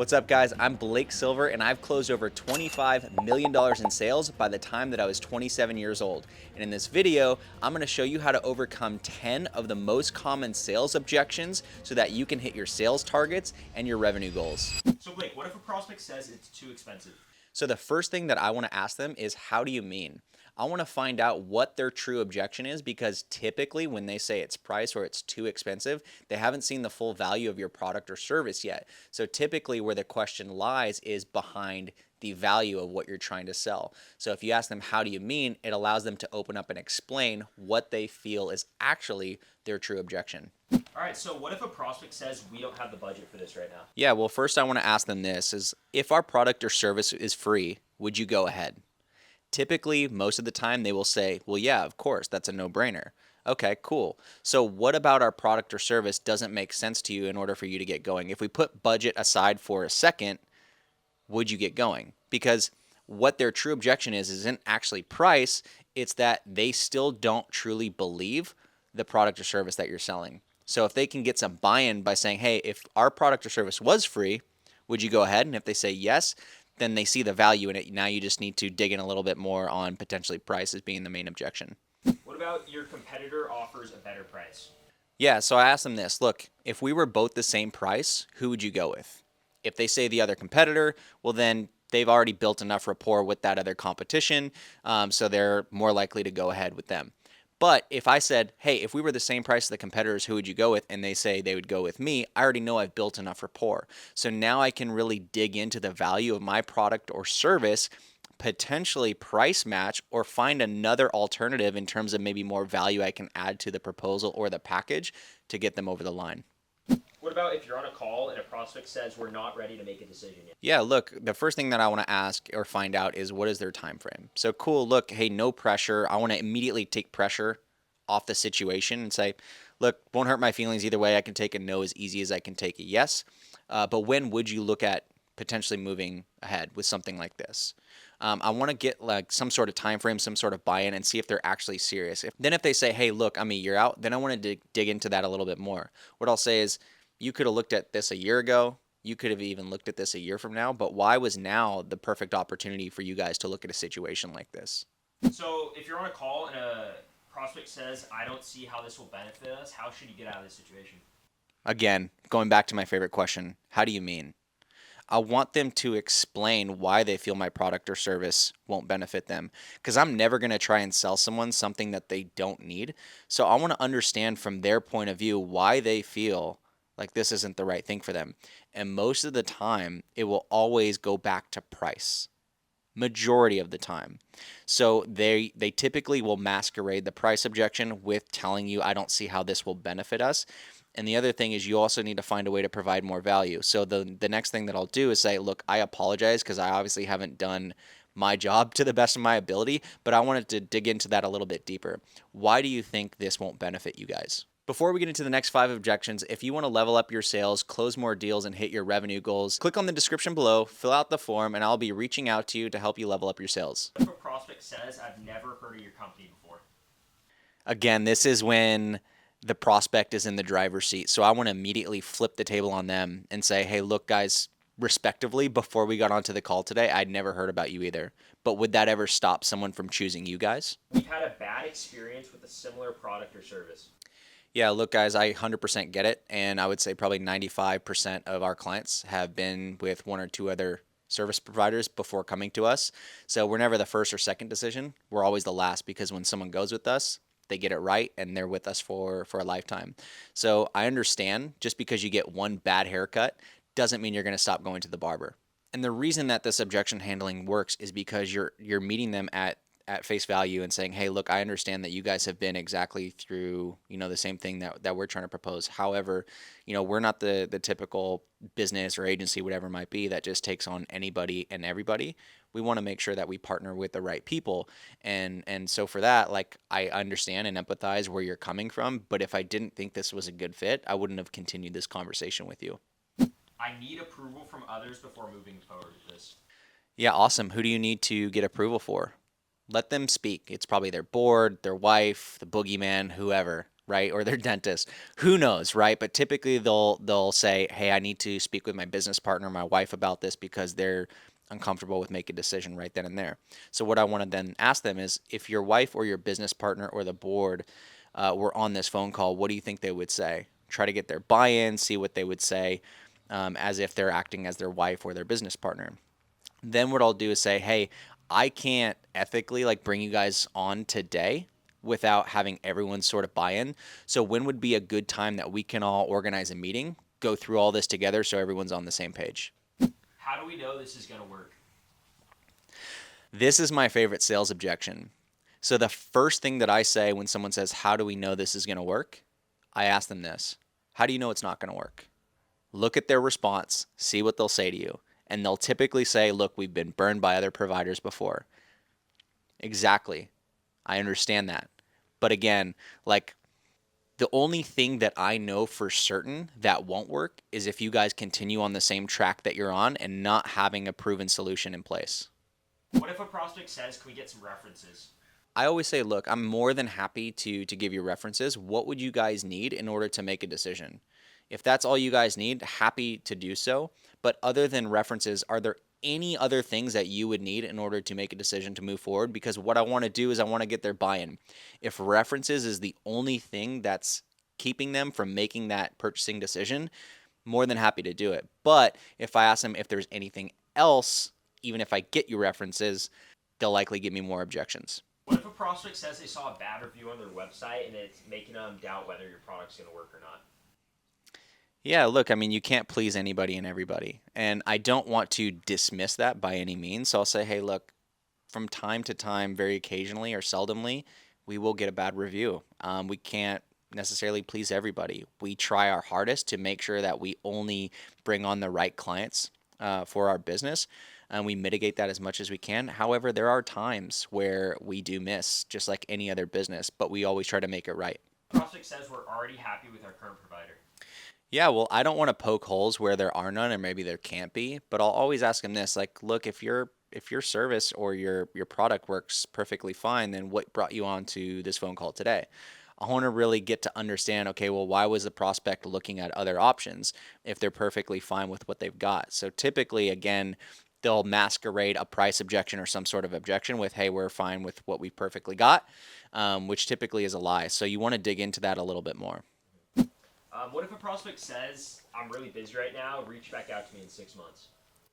What's up, guys? I'm Blake Silver, and I've closed over $25 million in sales by the time that I was 27 years old. And in this video, I'm going to show you how to overcome 10 of the most common sales objections so that you can hit your sales targets and your revenue goals. So Blake, what if a prospect says it's too expensive? So the first thing that I want to ask them is, how do you mean? I want to find out what their true objection is, because typically when they say it's price or it's too expensive, they haven't seen the full value of your product or service yet. So typically where the question lies is behind the value of what you're trying to sell. So if you ask them, how do you mean, it allows them to open up and explain what they feel is actually their true objection. All right, so what if a prospect says we don't have the budget for this right now? Yeah, well, first I want to ask them this is, if our product or service is free, would you go ahead? Typically, most of the time they will say, well, yeah, of course, that's a no-brainer. Okay, cool. So what about our product or service doesn't make sense to you in order for you to get going? If we put budget aside for a second, would you get going? Because what their true objection is isn't actually price, it's that they still don't truly believe the product or service that you're selling. So if they can get some buy-in by saying, hey, if our product or service was free, would you go ahead? And if they say yes, then they see the value in it. Now you just need to dig in a little bit more on potentially price as being the main objection. What about your competitor offers a better price? Yeah, so I asked them this. Look, if we were both the same price, who would you go with? If they say the other competitor, well, then they've already built enough rapport with that other competition, so they're more likely to go ahead with them. But if I said, hey, if we were the same price as the competitors, who would you go with? And they say they would go with me, I already know I've built enough rapport. So now I can really dig into the value of my product or service, potentially price match, or find another alternative in terms of maybe more value I can add to the proposal or the package to get them over the line. What about if you're on a call and a prospect says we're not ready to make a decision yet? Yeah, look, the first thing that I want to ask or find out is, what is their time frame? So cool, look, hey, no pressure. I want to immediately take pressure off the situation and say, look, won't hurt my feelings either way. I can take a no as easy as I can take a yes. But when would you look at potentially moving ahead with something like this? I want to get like some sort of time frame, some sort of buy-in, and see if they're actually serious. If they say, hey, look, I'm a year out, then I want to dig into that a little bit more. What I'll say is, you could have looked at this a year ago. You could have even looked at this a year from now. But why was now the perfect opportunity for you guys to look at a situation like this? So if you're on a call and a prospect says, I don't see how this will benefit us, how should you get out of this situation? Again, going back to my favorite question, how do you mean? I want them to explain why they feel my product or service won't benefit them, because I'm never going to try and sell someone something that they don't need. So I want to understand from their point of view why they feel like this isn't the right thing for them. And most of the time, it will always go back to price. Majority of the time. So they typically will masquerade the price objection with telling you, I don't see how this will benefit us. And the other thing is, you also need to find a way to provide more value. So the next thing that I'll do is say, look, I apologize because I obviously haven't done my job to the best of my ability, but I wanted to dig into that a little bit deeper. Why do you think this won't benefit you guys? Before we get into the next 5 objections, if you want to level up your sales, close more deals, and hit your revenue goals, click on the description below, fill out the form, and I'll be reaching out to you to help you level up your sales. What if a prospect says, I've never heard of your company before? Again, this is when the prospect is in the driver's seat. So I want to immediately flip the table on them and say, hey, look, guys, respectively, before we got onto the call today, I'd never heard about you either. But would that ever stop someone from choosing you guys? We've had a bad experience with a similar product or service. Yeah, look, guys, I 100% get it. And I would say probably 95% of our clients have been with 1 or 2 other service providers before coming to us. So we're never the first or second decision. We're always the last, because when someone goes with us, they get it right and they're with us for a lifetime. So I understand, just because you get one bad haircut doesn't mean you're going to stop going to the barber. And the reason that this objection handling works is because you're meeting them at face value and saying, hey, look, I understand that you guys have been exactly through, the same thing that we're trying to propose. However, we're not the typical business or agency, whatever it might be, that just takes on anybody and everybody. We want to make sure that we partner with the right people. And so for that, like, I understand and empathize where you're coming from. But if I didn't think this was a good fit, I wouldn't have continued this conversation with you. I need approval from others before moving forward with this. Yeah, awesome. Who do you need to get approval for? Let them speak. It's probably their board, their wife, the boogeyman, whoever. right? Or their dentist. Who knows, right? But typically they'll say, "Hey, I need to speak with my business partner, my wife about this because they're uncomfortable with making a decision right then and there." So what I want to then ask them is, if your wife or your business partner or the board were on this phone call, what do you think they would say? Try to get their buy-in, see what they would say, as if they're acting as their wife or their business partner. Then what I'll do is say, "Hey, I can't ethically like bring you guys on today without having everyone sort of buy in. So when would be a good time that we can all organize a meeting, go through all this together so everyone's on the same page?" How do we know this is going to work? This is my favorite sales objection. So the first thing that I say when someone says, "How do we know this is going to work?" I ask them this: "How do you know it's not going to work?" Look at their response, see what they'll say to you. And they'll typically say, "Look, we've been burned by other providers before." Exactly. I understand that. But again, like, the only thing that I know for certain that won't work is if you guys continue on the same track that you're on and not having a proven solution in place. What if a prospect says, "Can we get some references?" I always say, look, I'm more than happy to give you references. What would you guys need in order to make a decision? If that's all you guys need, happy to do so. But other than references, are there any other things that you would need in order to make a decision to move forward? Because what I want to do is I want to get their buy-in. If references is the only thing that's keeping them from making that purchasing decision, more than happy to do it. But if I ask them if there's anything else, even if I get you references, they'll likely give me more objections. What if a prospect says they saw a bad review on their website and it's making them doubt whether your product's going to work or not? Yeah, look, I mean, you can't please anybody and everybody. And I don't want to dismiss that by any means. So I'll say, "Hey, look, from time to time, very occasionally or seldomly, we will get a bad review. We can't necessarily please everybody. We try our hardest to make sure that we only bring on the right clients for our business, and we mitigate that as much as we can. However, there are times where we do miss, just like any other business, but we always try to make it right." Prospect says, "We're already happy with our current provider." Yeah, well, I don't want to poke holes where there are none, or maybe there can't be, but I'll always ask them this, like, "Look, if your service or your product works perfectly fine, then what brought you on to this phone call today?" I want to really get to understand, okay, well, why was the prospect looking at other options if they're perfectly fine with what they've got? So typically, again, they'll masquerade a price objection or some sort of objection with, "Hey, we're fine with what we perfectly got," which typically is a lie. So you want to dig into that a little bit more. What if a prospect says, "I'm really busy right now, reach back out to me in 6 months"?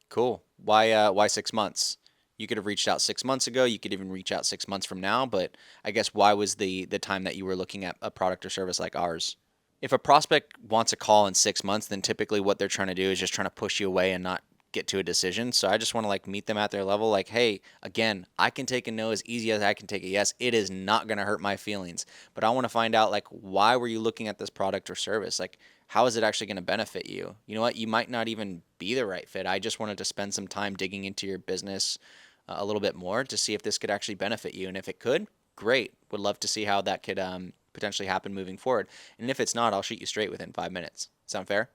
Cool. Why 6 months? You could have reached out 6 months ago. You could even reach out 6 months from now. But I guess, why was the time that you were looking at a product or service like ours? If a prospect wants a call in 6 months, then typically what they're trying to do is just trying to push you away and not get to a decision. So I just want to like meet them at their level. Like, "Hey, again, I can take a no as easy as I can take a yes. It is not going to hurt my feelings. But I want to find out, like, why were you looking at this product or service? Like, how is it actually going to benefit you? You know what? You might not even be the right fit. I just wanted to spend some time digging into your business a little bit more to see if this could actually benefit you. And if it could, great. Would love to see how that could potentially happen moving forward. And if it's not, I'll shoot you straight within 5 minutes. Sound fair?"